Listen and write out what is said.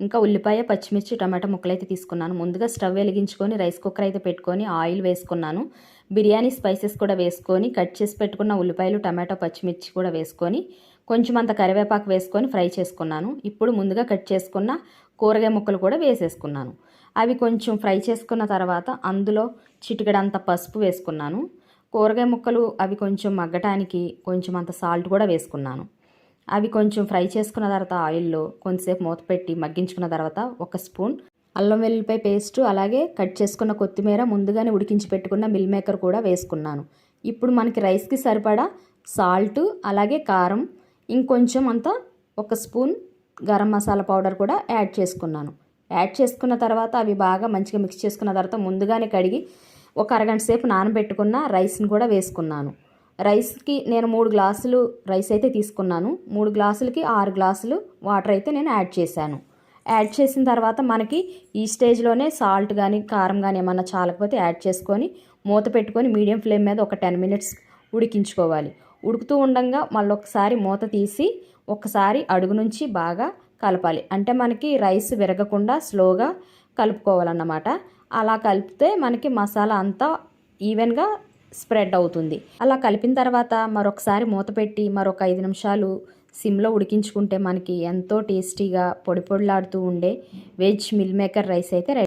ఇంకా ఉల్లిపాయ, పచ్చిమిర్చి, టమాటా ముక్కలైతే తీసుకున్నాను. ముందుగా స్టవ్ వెలిగించుకొని రైస్ కుక్కర్ అయితే పెట్టుకొని ఆయిల్ వేసుకున్నాను. బిర్యానీ స్పైసెస్ కూడా వేసుకొని కట్ చేసి పెట్టుకున్న ఉల్లిపాయలు, టమాటా, పచ్చిమిర్చి కూడా వేసుకొని కొంచెం అంత కరివేపాకు వేసుకొని ఫ్రై చేసుకున్నాను. ఇప్పుడు ముందుగా కట్ చేసుకున్న కూరగాయ ముక్కలు కూడా వేసేసుకున్నాను. అవి కొంచెం ఫ్రై చేసుకున్న తర్వాత అందులో చిటికెడంత పసుపు వేసుకున్నాను. కూరగాయ ముక్కలు అవి కొంచెం మగ్గటానికి కొంచెం అంత సాల్ట్ కూడా వేసుకున్నాను. అవి కొంచెం ఫ్రై చేసుకున్న తర్వాత ఆయిల్లో కొంచెంసేపు మూత పెట్టి మగ్గించుకున్న తర్వాత 1 స్పూన్ అల్లం వెల్లుల్లిపాయ పేస్టు, అలాగే కట్ చేసుకున్న కొత్తిమీర, ముందుగానే ఉడికించి పెట్టుకున్న మిల్ మేకర్ కూడా వేసుకున్నాను. ఇప్పుడు మనకి రైస్కి సరిపడా సాల్ట్, అలాగే కారం, ఇంకొంచెం అంత 1 స్పూన్ గరం మసాలా పౌడర్ కూడా యాడ్ చేసుకున్నాను. యాడ్ చేసుకున్న తర్వాత అవి బాగా మంచిగా మిక్స్ చేసుకున్న తర్వాత ముందుగానే కడిగి ఒక అరగంట సేపు నానబెట్టుకున్న రైస్ని కూడా వేసుకున్నాను. రైస్కి నేను 3 గ్లాసులు రైస్ అయితే తీసుకున్నాను. 3 గ్లాసులకి 6 గ్లాసులు వాటర్ అయితే నేను యాడ్ చేశాను. యాడ్ చేసిన తర్వాత మనకి ఈ స్టేజ్లోనే సాల్ట్ కానీ కారం కానీ ఏమన్నా చాలకపోతే యాడ్ చేసుకొని మూత పెట్టుకొని మీడియం ఫ్లేమ్ మీద ఒక 10 మినిట్స్ ఉడికించుకోవాలి. ఉడుకుతూ ఉండగా మళ్ళొకసారి మూత తీసి ఒకసారి అడుగు నుంచి బాగా కలపాలి. అంటే మనకి రైస్ విరగకుండా స్లోగా కలుపుకోవాలన్నమాట. అలా కలిపితే మనకి మసాలా అంతా ఈవెన్గా స్ప్రెడ్ అవుతుంది. అలా కలిపిన తర్వాత మరొకసారి మూత పెట్టి మరొక 5 నిమిషాలు సిమ్లో ఉడికించుకుంటే మనకి ఎంతో టేస్టీగా పొడి పొడిలాడుతూ ఉండే వెజ్ మిల్ మేకర్ రైస్ అయితే రెడీ.